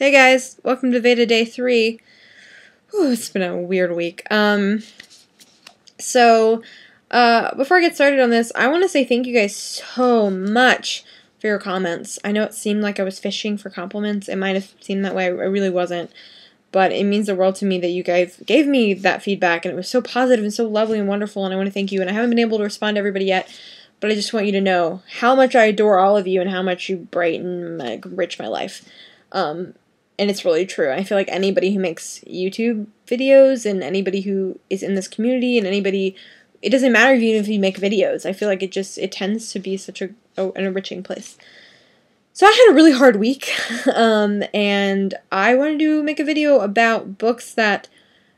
Hey guys, welcome to VEDA Day 3. Whew, it's been a weird week. Before I get started on this, I want to say thank you guys so much for your comments. I know it seemed like I was fishing for compliments. It might have seemed that way. I really wasn't. But it means the world to me that you guys gave me that feedback, and it was so positive and so lovely and wonderful, and I want to thank you. And I haven't been able to respond to everybody yet, but I just want you to know how much I adore all of you and how much you brighten, enrich my life. And it's really true. I feel like anybody who makes YouTube videos and anybody who is in this community and anybody, it doesn't matter even if you make videos. I feel like it tends to be such an enriching place. So I had a really hard week, and I wanted to make a video about books that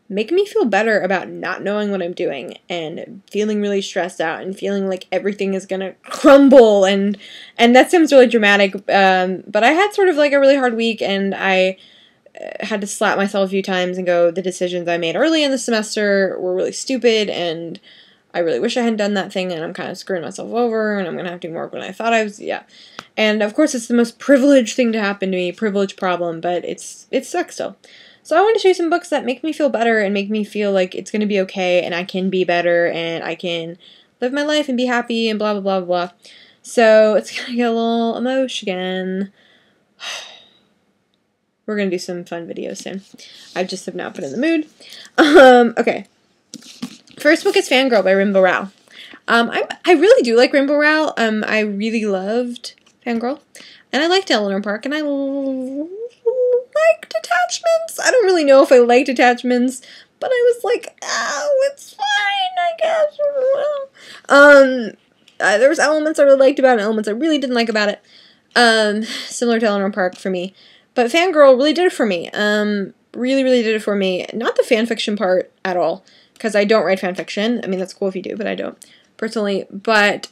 make me feel better about not knowing what I'm doing and feeling really stressed out and feeling like everything is gonna crumble, and that sounds really dramatic, but I had sort of like a really hard week, and I had to slap myself a few times and go, the decisions I made early in the semester were really stupid, and I really wish I hadn't done that thing, and I'm kind of screwing myself over, and I'm gonna have to do more work than I thought I was, yeah. And of course it's the most privileged thing to happen to me, privileged problem, but it sucks still. So I want to show you some books that make me feel better and make me feel like it's going to be okay and I can be better and I can live my life and be happy and blah, blah, blah, blah. So it's going to get a little emotion. We're going to do some fun videos soon. I just have not been in the mood. Okay. First book is Fangirl by Rainbow Rowell. I really do like Rainbow Rowell. I really loved Fangirl. And I liked Eleanor Park, and I liked attachments. I don't really know if I liked attachments, but I was like, oh, it's fine, I guess. There was elements I really liked about it, and elements I really didn't like about it. Similar to Eleanor Park for me. But Fangirl really did it for me. Really, really did it for me. Not the fanfiction part at all, because I don't write fanfiction. I mean, that's cool if you do, but I don't, personally. But,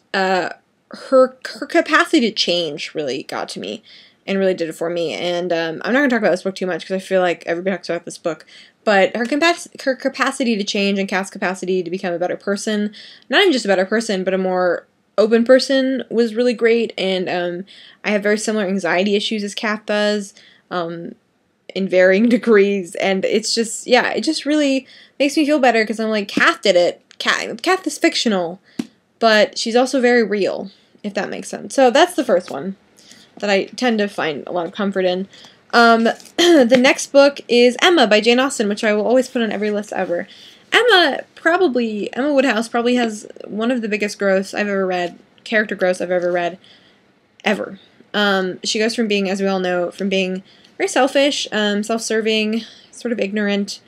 her capacity to change really got to me and really did it for me. And I'm not going to talk about this book too much because I feel like everybody talks about this book. But her capacity to change and Kath's capacity to become a better person, not even just a better person, but a more open person, was really great. And I have very similar anxiety issues as Kath does, in varying degrees. And it's just, yeah, it just really makes me feel better because I'm like, Kath did it. Kath is fictional, but she's also very real, if that makes sense. So that's the first one that I tend to find a lot of comfort in. The next book is Emma by Jane Austen, which I will always put on every list ever. Emma Woodhouse probably has one of the biggest growths I've ever read, character growths I've ever read, ever. She goes from being, as we all know, from being very selfish, self-serving, sort of ignorant,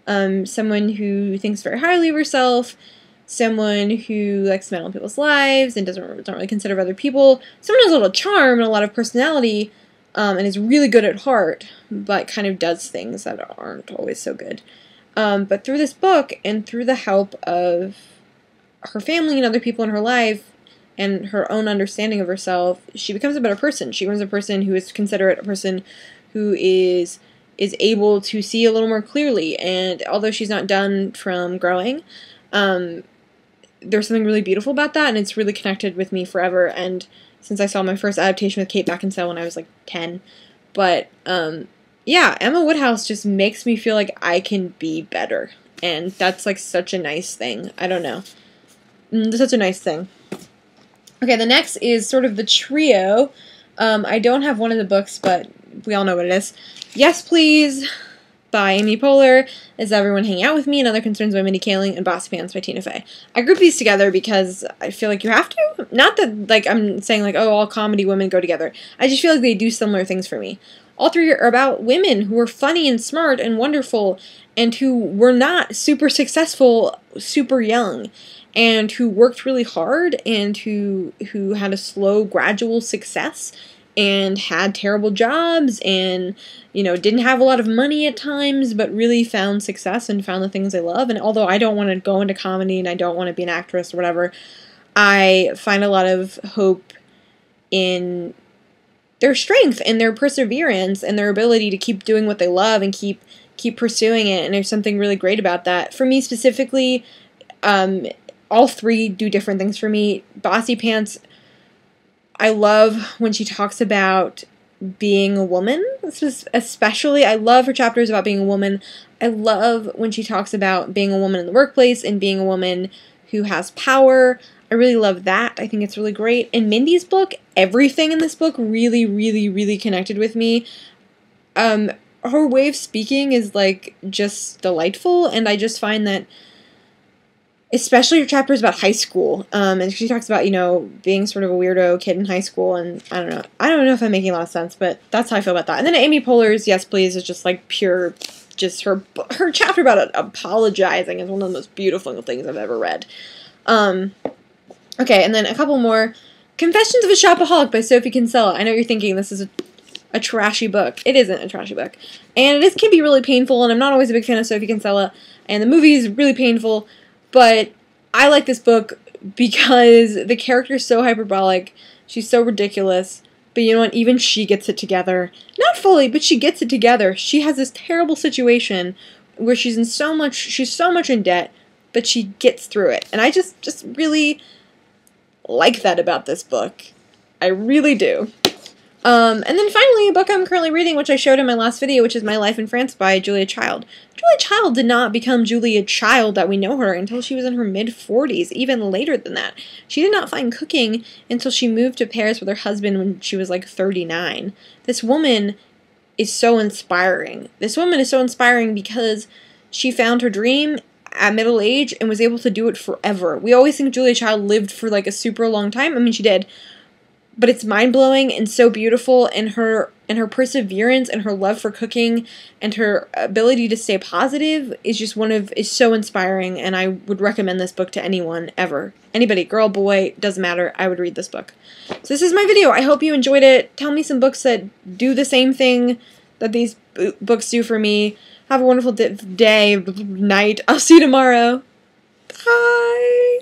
someone who thinks very highly of herself, someone who likes to meddle in people's lives and don't really consider other people, someone who has a little charm and a lot of personality, and is really good at heart, but kind of does things that aren't always so good. But through this book, and through the help of her family and other people in her life, and her own understanding of herself, she becomes a better person. She becomes a person who is considerate, a person who is able to see a little more clearly, and although she's not done from growing, there's something really beautiful about that, and it's really connected with me forever. And since I saw my first adaptation with Kate Beckinsale when I was like 10, but yeah, Emma Woodhouse just makes me feel like I can be better, and that's like such a nice thing. I don't know, such a nice thing. Okay, the next is sort of the trio. I don't have one of the books, but we all know what it is. Yes, Please by Amy Poehler, Is Everyone Hanging Out With Me, and Other Concerns by Mindy Kaling, and Bossy Pants by Tina Fey. I group these together because I feel like you have to. Not that, like, I'm saying, like, oh, all comedy women go together. I just feel like they do similar things for me. All three are about women who are funny and smart and wonderful, and who were not super successful super young, and who worked really hard, and who had a slow, gradual success, and had terrible jobs, and, you know, didn't have a lot of money at times, but really found success and found the things they love. And although I don't want to go into comedy and I don't want to be an actress or whatever, I find a lot of hope in their strength and their perseverance and their ability to keep doing what they love and keep pursuing it. And there's something really great about that. For me specifically, all three do different things for me. Bossy Pants, I love when she talks about being a woman. This was especially, I love her chapters about being a woman. I love when she talks about being a woman in the workplace and being a woman who has power. I really love that. I think it's really great. In Mindy's book, everything in this book really, really, really connected with me. Her way of speaking is, like, just delightful, and I just find that, especially her chapters about high school, and she talks about, you know, being sort of a weirdo kid in high school, and I don't know if I'm making a lot of sense, but that's how I feel about that. And then Amy Poehler's Yes Please is just, like, pure, just her chapter about apologizing is one of the most beautiful things I've ever read. Okay, and then a couple more. Confessions of a Shopaholic by Sophie Kinsella. I know you're thinking this is a trashy book. It isn't a trashy book. And it can be really painful, and I'm not always a big fan of Sophie Kinsella, and the movie is really painful, but I like this book because the character is so hyperbolic, she's so ridiculous, but you know what, even she gets it together. Not fully, but she gets it together. She has this terrible situation where she's so much in debt, but she gets through it. And I just really like that about this book. I really do. And then finally, a book I'm currently reading, which I showed in my last video, which is My Life in France by Julia Child. Julia Child did not become Julia Child that we know her until she was in her mid-40s, even later than that. She did not find cooking until she moved to Paris with her husband when she was like 39. This woman is so inspiring. This woman is so inspiring because she found her dream at middle age and was able to do it forever. We always think Julia Child lived for like a super long time. I mean, she did. But it's mind-blowing and so beautiful, and her perseverance and her love for cooking and her ability to stay positive is just is so inspiring, and I would recommend this book to anyone, ever. Anybody, girl, boy, doesn't matter, I would read this book. So this is my video. I hope you enjoyed it. Tell me some books that do the same thing that these books do for me. Have a wonderful day, night. I'll see you tomorrow. Bye!